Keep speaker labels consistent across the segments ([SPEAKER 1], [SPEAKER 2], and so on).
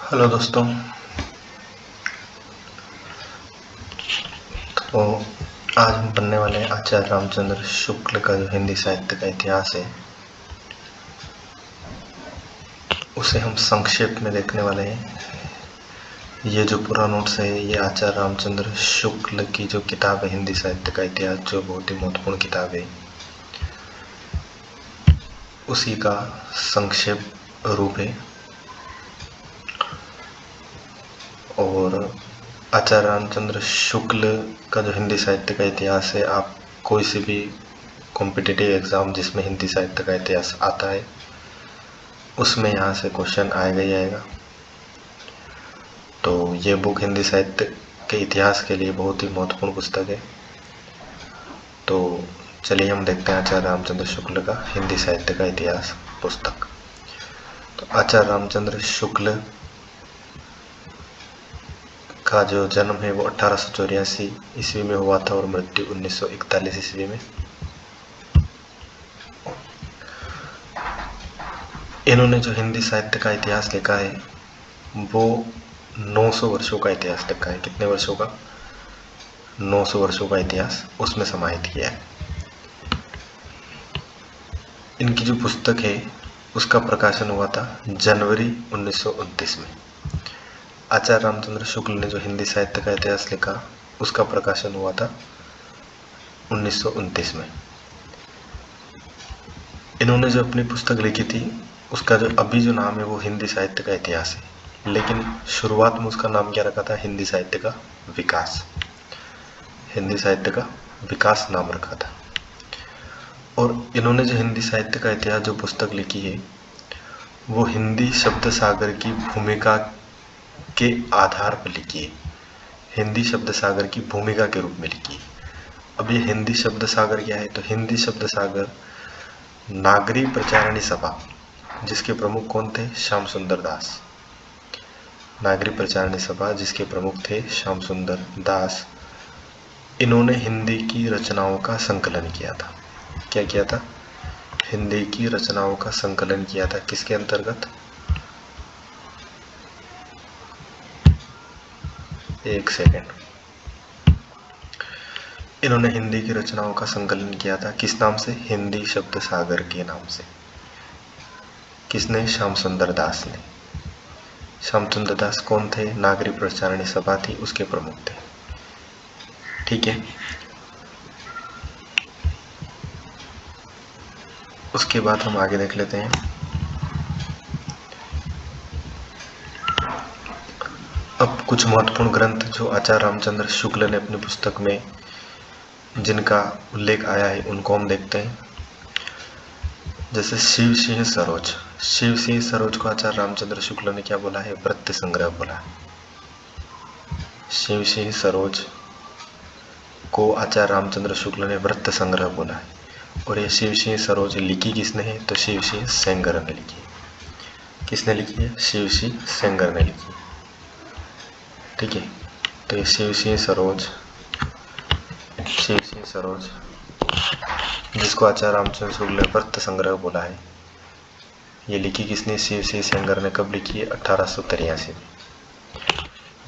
[SPEAKER 1] Hello दोस्तों। तो आज हम पढ़ने वाले हैं आचार्य रामचंद्र शुक्ल का जो हिंदी साहित्य का इतिहास है उसे हम संक्षेप में देखने वाले हैं। ये जो पूरा नोट्स है ये आचार्य रामचंद्र शुक्ल की जो किताब है हिंदी साहित्य का इतिहास, जो बहुत ही महत्वपूर्ण किताब है, उसी का संक्षेप रूप है। और आचार्य रामचंद्र शुक्ल का जो हिंदी साहित्य का इतिहास है, आप कोई से भी कॉम्पिटिटिव एग्ज़ाम जिसमें हिंदी साहित्य का इतिहास आता है उसमें यहाँ से क्वेश्चन आएगा ही आएगा। तो ये बुक हिंदी साहित्य के इतिहास के लिए बहुत ही महत्वपूर्ण पुस्तक है। तो चलिए हम देखते हैं आचार्य रामचंद्र शुक्ल का हिंदी साहित्य का इतिहास पुस्तक। तो आचार्य रामचंद्र शुक्ल का जो जन्म है वो 1884 ईस्वी में हुआ था और मृत्यु 1941 ईस्वी में। इन्होंने जो हिंदी साहित्य का इतिहास लिखा है वो 900 वर्षों का इतिहास लिखा है। कितने वर्षों का? 900 वर्षों का इतिहास उसमें समाहित किया है। इनकी जो पुस्तक है उसका प्रकाशन हुआ था जनवरी 1929 में। आचार्य रामचंद्र शुक्ल ने जो हिंदी साहित्य का इतिहास लिखा उसका प्रकाशन हुआ था 1929 में। इन्होंने जो अपनी पुस्तक लिखी थी उसका जो अभी जो नाम है वो हिंदी साहित्य का इतिहास है, लेकिन शुरुआत में उसका नाम क्या रखा था? हिंदी साहित्य का विकास। हिंदी साहित्य का विकास नाम रखा था। और इन्होंने जो हिंदी साहित्य का इतिहास जो पुस्तक लिखी है वो हिंदी शब्द सागर की भूमिका के आधार पर लिखी है। हिंदी शब्द सागर की भूमिका के रूप में लिखी है। अब ये हिंदी शब्द सागर क्या है? तो हिंदी शब्द सागर नागरी प्रचारणी सभा, जिसके प्रमुख कौन थे? श्याम सुंदर दास। नागरी प्रचारणी सभा जिसके प्रमुख थे श्याम सुंदर दास। इन्होंने हिंदी की रचनाओं का संकलन किया था। क्या किया था? हिंदी की रचनाओं का संकलन किया था। किसके अंतर्गत? एक सेकेंड। इन्होंने हिंदी की रचनाओं का संकलन किया था। किस नाम से? हिंदी शब्द सागर के नाम से। किसने? श्याम सुंदर दास ने। श्याम सुंदर दास कौन थे? नागरी प्रचारणी सभा थी उसके प्रमुख थे। ठीक है। उसके बाद हम आगे देख लेते हैं। अब कुछ महत्वपूर्ण ग्रंथ जो आचार्य रामचंद्र शुक्ल ने अपनी पुस्तक में जिनका उल्लेख आया है उनको हम देखते हैं। जैसे शिव सिंह सरोज। शिव सिंह सरोज को आचार्य रामचंद्र शुक्ल ने क्या बोला है? वृत्त संग्रह बोला है। शिव सिंह सरोज को आचार्य रामचंद्र शुक्ल ने वृत्त संग्रह बोला है। और ये शिव सिंह सरोज लिखी किसने है? तो शिव सिंह सेंगर ने लिखी है। किसने लिखी है? शिव सिंह सेंगर ने लिखी है। ठीक है। तो ये शिव सिंह सरोज जिसको आचार्य रामचंद्र शुक्ल ने वृत्त संग्रह बोला है, ये लिखी किसने? शिव सिंह सेंगर ने। कब लिखी है? 1883 में।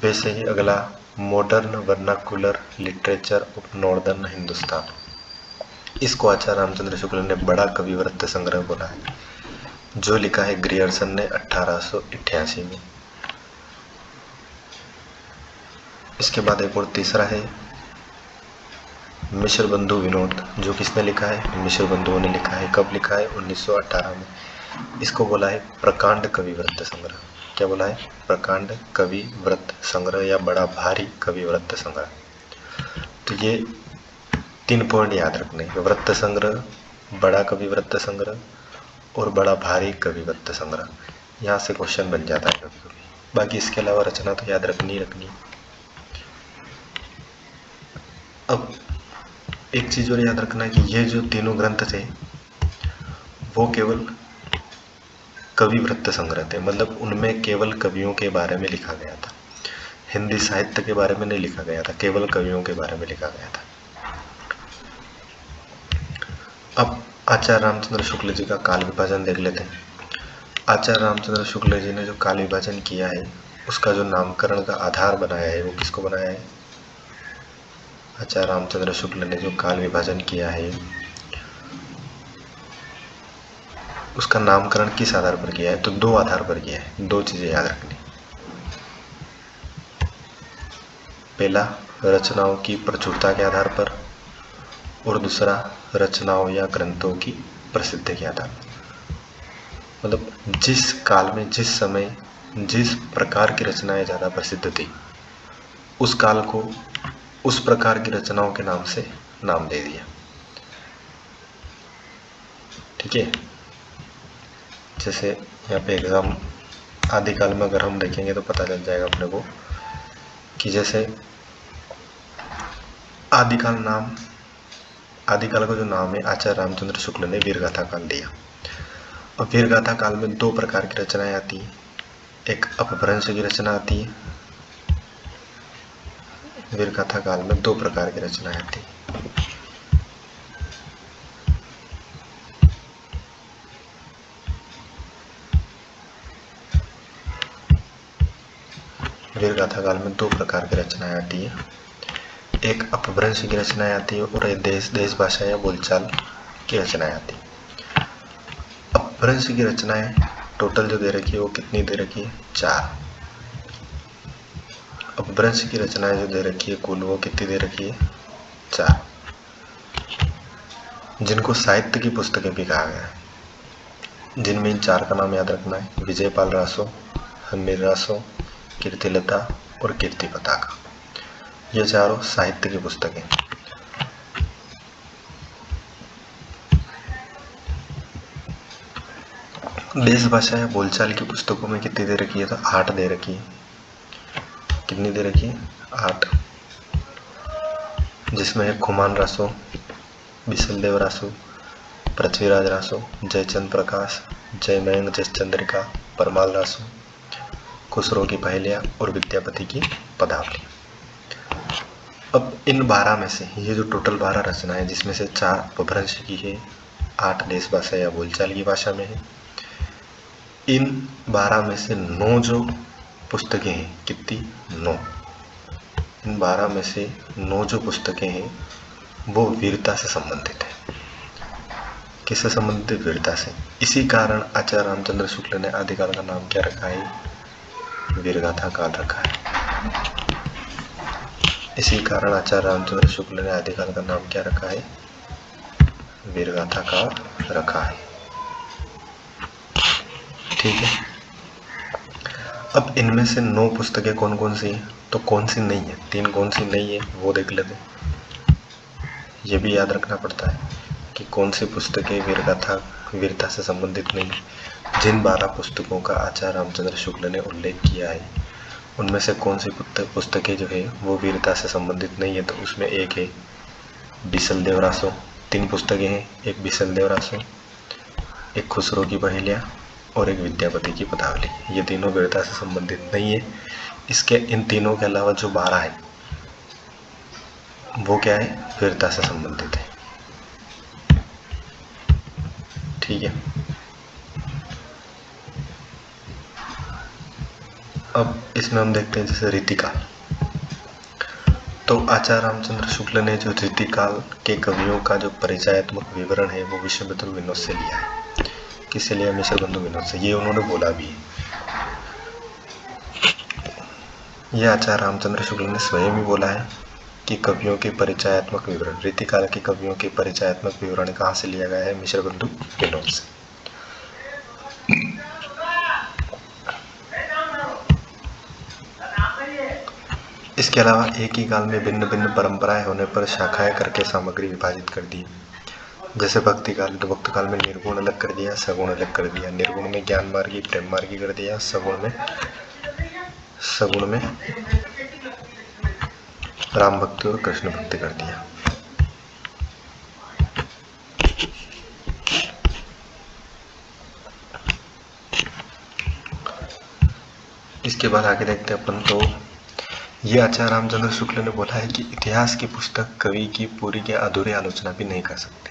[SPEAKER 1] वैसे ही अगला modern vernacular literature of northern Hindustan, इसको आचार्य रामचंद्र शुक्ल ने बड़ा कविवृत्त संग्रह बोला है, जो लिखा है ग्रियर्सन ने 1888 में। इसके बाद एक और तीसरा है मिश्र बंधु विनोद, जो किसने लिखा है? मिश्र बंधुओं ने लिखा है। कब लिखा है? 1918 में। इसको बोला है प्रकांड कविवृत्त संग्रह। क्या बोला है? प्रकांड कविवृत्त संग्रह या बड़ा भारी कविवृत्त संग्रह। तो ये 3 पॉइंट याद रखने हैं: वृत्त संग्रह, बड़ा कविवृत्त संग्रह और बड़ा भारी कविवृत्त संग्रह। यहाँ से क्वेश्चन बन जाता है कभी कभी। बाकी इसके अलावा रचना तो याद रखनी। अब एक चीज़ और याद रखना है कि ये जो तीनों ग्रंथ थे वो केवल कविवृत्त संग्रह थे, मतलब उनमें केवल कवियों के बारे में लिखा गया था। हिंदी साहित्य के बारे में नहीं लिखा गया था, केवल कवियों के बारे में लिखा गया था। अब आचार्य रामचंद्र शुक्ल जी का काल विभाजन देख लेते हैं। आचार्य रामचंद्र शुक्ल जी ने जो काल विभाजन किया है उसका जो नामकरण का आधार बनाया है वो किसको बनाया है? आचार्य रामचंद्र शुक्ल ने जो काल विभाजन किया है उसका नामकरण किस आधार पर किया है? तो दो आधार पर किया है। दो चीजें याद रखनी। पहला रचनाओं की प्रचुरता के आधार पर और दूसरा रचनाओं या ग्रंथों की प्रसिद्धि के आधार पर। मतलब जिस काल में जिस समय जिस प्रकार की रचनाएं ज़्यादा प्रसिद्ध थी उस काल को उस प्रकार की रचनाओं के नाम से नाम दे दिया। ठीक है, जैसे यहाँ पे एग्जाम आदिकाल में अगर हम देखेंगे तो पता चल जाएगा अपने को कि जैसे आदिकाल का जो नाम है आचार्य रामचंद्र शुक्ल ने वीरगाथा काल दिया। और वीरगाथा काल में दो प्रकार की रचनाएं आती हैं। एक अपभ्रंश की रचना आती है। वीरगाथा काल में दो प्रकार की रचनाएं आती हैं। वीरगाथा काल में दो प्रकार की रचनाएं आती है। एक अपभ्रंश की रचनाएं आती है और एक देश भाषा या बोलचाल की रचनाएं आती है। अपभ्रंश की रचनाएं टोटल जो दे रखी है वो कितनी दे रखी है? 4। अपभ्रंश की रचनाएं जो दे रखी है कुल वो कितनी दे रखी है? 4, जिनको साहित्य की पुस्तकें भी कहा गया है। जिनमें इन 4 का नाम याद रखना है। विजयपाल रासो, हम्मीर रासो, कीर्तिलता और कीर्ति पताका। ये चारों साहित्य की पुस्तकें। देश भाषा या बोलचाल की पुस्तकों में कितनी दे रखी है? तो 8 दे रखी है। कितनी दे रखी है? 8, जिसमें है खुमान रासो, बिसलदेव रासो, पृथ्वीराज रासो, जयचंद प्रकाश, जयमयंक जसचंद्रिका, परमाल रासो, खुसरो की पहेलियाँ और विद्यापति की पदावली। अब इन 12 में से ये जो टोटल 12 रचनाएं जिसमें से 4 अपभ्रंश की है, 8 देश भाषा या बोलचाल की भाषा में है। इन 12 में से 9 जो पुस्तकें हैं, कितनी? 9। इन 12 में से 9 जो पुस्तकें हैं वो वीरता से संबंधित है। किससे संबंधित? वीरता से। इसी कारण आचार्य रामचंद्र शुक्ल ने आदिकाल का नाम क्या रखा है? वीरगाथा काल रखा है। इसी कारण आचार्य रामचंद्र शुक्ल ने आदिकाल का नाम क्या रखा है? वीरगाथा काल रखा है। ठीक है, अब इनमें से 9 पुस्तकें कौन कौन सी हैं? तो कौन सी नहीं है? 3 कौन सी नहीं है वो देख लेते। ये भी याद रखना पड़ता है कि कौन सी पुस्तकें वीरता से संबंधित नहीं। जिन 12 पुस्तकों का आचार्य रामचंद्र शुक्ल ने उल्लेख किया है उनमें से कौन सी पुस्तकें जो है वो वीरता से संबंधित नहीं है? तो उसमें एक है बिसलदेव रासो। 3 पुस्तकें हैं, एक बिसलदेव रासो, एक खुसरो की पहेलियाँ और एक विद्यापति की पदावली। ये तीनों वीरता से संबंधित नहीं है। इसके इन तीनों के अलावा जो 12 है वो क्या है? वीरता से संबंधित है। ठीक है, अब इसमें हम देखते हैं जैसे रीतिकाल। तो आचार्य रामचंद्र शुक्ल ने जो रीतिकाल के कवियों का जो परिचयात्मक विवरण है वो विश्वबंधु विनोद से लिया है। किससे लिया? विश्वबंधु विनोद से। ये उन्होंने बोला भी है। ये आचार्य रामचंद्र शुक्ल ने स्वयं ही बोला है कि कवियों के परिचयात्मक विवरण, रीतिकाल के कवियों के परिचयात्मक विवरण कहाँ से लिया गया है? मिश्रबंधु विनोद से। इसके अलावा एक ही काल में भिन्न भिन्न परंपराएं होने पर शाखाएं करके सामग्री विभाजित कर दी। जैसे भक्ति काल, तो भक्त काल में निर्गुण अलग कर दिया, सगुण अलग कर दिया। निर्गुण में ज्ञान मार्गी, प्रेम मार्गी कर दिया। सगुण में राम भक्ति और कृष्ण भक्ति कर दिया। इसके बाद आगे देखते हैं अपन। तो ये आचार्य रामचंद्र शुक्ल ने बोला है कि इतिहास की पुस्तक कवि की पूरी की अधूरी आलोचना भी नहीं कर सकती।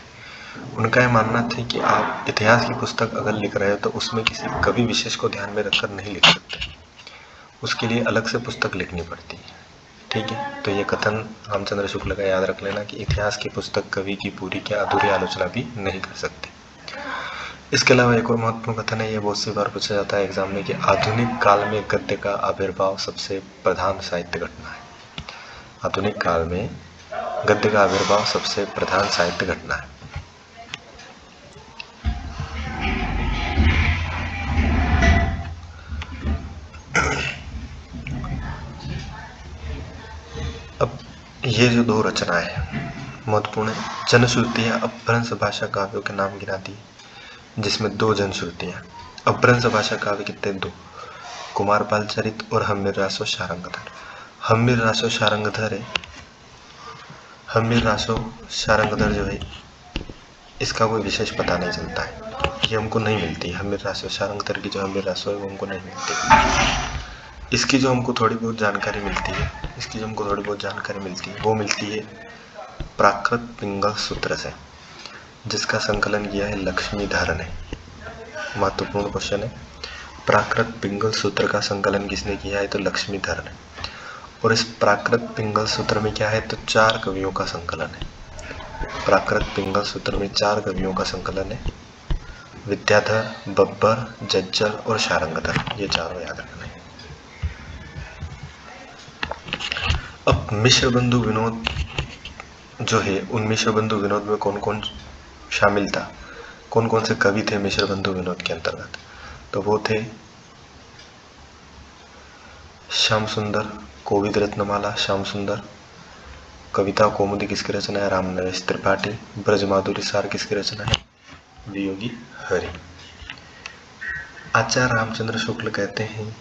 [SPEAKER 1] उनका यह मानना था कि आप इतिहास की पुस्तक अगर लिख रहे हो तो उसमें किसी कवि विशेष को ध्यान में रखकर नहीं लिख सकते। उसके लिए अलग से पुस्तक लिखनी पड़ती है। ठीक है, तो ये कथन रामचंद्र शुक्ल का याद रख लेना कि इतिहास की पुस्तक कवि की पूरी क्या अधूरी आलोचना भी नहीं कर सकती। इसके अलावा एक और महत्वपूर्ण कथन है, ये बहुत सी बार पूछा जाता है एग्जाम में, कि आधुनिक काल में गद्य का आविर्भाव सबसे प्रधान साहित्य घटना है। आधुनिक काल में गद्य का आविर्भाव सबसे प्रधान साहित्य घटना है। अब ये जो दो रचनाएं हैं महत्वपूर्ण है। जनश्रुतियां अपभ्रंश भाषा काव्यों के नाम गिनाती है, जिसमें दो जनश्रुतियां। अपभ्रंश भाषा काव्य कितने? दो, कुमारपाल चरित और हम्मीर रासो शारंगधर। हम्मीर रासो शारंगधर है, हम्मीर रासो शारंगधर जो है इसका कोई विशेष पता नहीं चलता है, ये हमको नहीं मिलती। हम्मीर रासो शारंगधर की जो हम्मीर रासो है वो हमको नहीं मिलती। इसकी जो हमको थोड़ी बहुत जानकारी मिलती है वो मिलती है प्राकृत पिंगल सूत्र से, जिसका संकलन किया है लक्ष्मीधर ने। महत्वपूर्ण क्वेश्चन है, प्राकृत पिंगल सूत्र का संकलन किसने किया है? तो लक्ष्मीधर ने। और इस प्राकृत पिंगल सूत्र में क्या है? तो 4 कवियों का संकलन है। प्राकृत पिंगल सूत्र में 4 कवियों का संकलन है, विद्याधर, बब्बर, जज्जल और शारंगधर, ये चारों याद रखना है। अब मिश्र बंधु विनोद जो है, उन मिश्र बंधु विनोद में कौन कौन शामिल था, कौन कौन से कवि थे मिश्र बंधु विनोद के अंतर्गत? तो वो थे श्याम सुंदर, कोविद रत्नमाला श्याम सुंदर, कविता कौमुदी किसकी रचना है? रामनरेश त्रिपाठी, ब्रजमाधुरी सार किसकी रचना है? वियोगी हरि। आचार्य रामचंद्र शुक्ल कहते हैं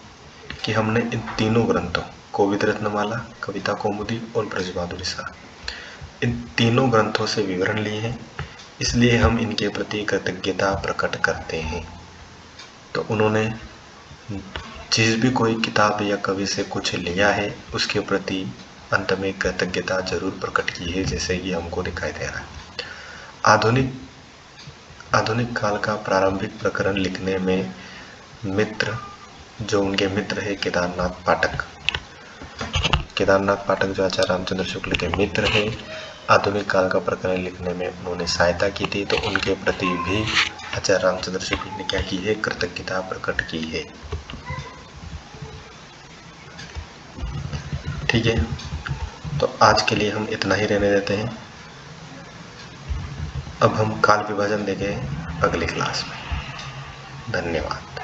[SPEAKER 1] कि हमने इन तीनों ग्रंथों, कोविद रत्नमाला, कविता कौमुदी और ब्रजमाधुरी सार, इन तीनों ग्रंथों से विवरण लिए हैं, इसलिए हम इनके प्रति कृतज्ञता प्रकट करते हैं। तो उन्होंने जिस भी कोई किताब या कवि से कुछ लिया है उसके प्रति अंत में कृतज्ञता जरूर प्रकट की है, जैसे कि हमको दिखाई दे रहा है। आधुनिक काल का प्रारंभिक प्रकरण लिखने में मित्र, जो उनके मित्र है केदारनाथ पाठक जो आचार्य रामचंद्र शुक्ल के मित्र हैं, आधुनिक काल का प्रकरण लिखने में उन्होंने सहायता की थी, तो उनके प्रति भी आचार्य रामचंद्र शुक्ल ने क्या की है? कृतज्ञता प्रकट की है। ठीक है, तो आज के लिए हम इतना ही रहने देते हैं। अब हम काल विभाजन देखें अगली क्लास में। धन्यवाद।